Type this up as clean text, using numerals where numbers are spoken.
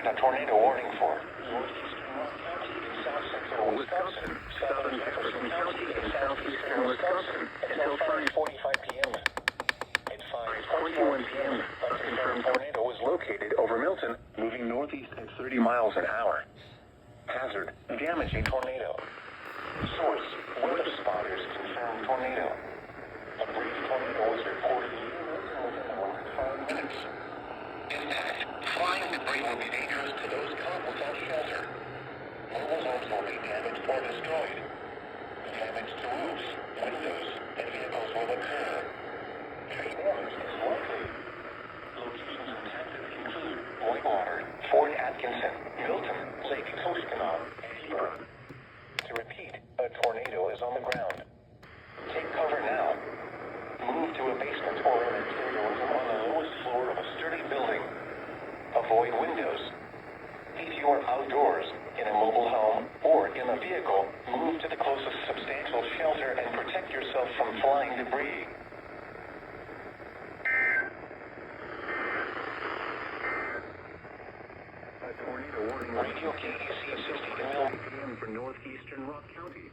issued a tornado warning for northeastern Rock County in south central Wisconsin, southern Jefferson County in southeastern Wisconsin until 5:45 p.m. At 5:21 p.m., a confirmed tornado was located over Milton, moving northeast at 30 miles an hour. Hazard: damaging tornado. Source: weather spotters confirmed tornado. A brief tornado was reported near Milton within the 5 minutes. Impact: flying debris will be dangerous to those caught without shelter. Mobile homes will be damaged or destroyed. Damage to roofs, windows, and vehicles will occur. Tree damage is likely. Locations detected include Whitewater, Fort Atkinson, Milton, Lake Koshkonong, and Huron. To repeat, a tornado is on the ground. Take cover now. Move to a basement or an interior room on the lowest floor of a sturdy building. Avoid windows. If you are outdoors, in a mobile home, or in a vehicle, move to the closest substantial shelter and protect yourself from flying debris. A tornado warning. Radio KDC 60 p.m. for northeastern Rock County.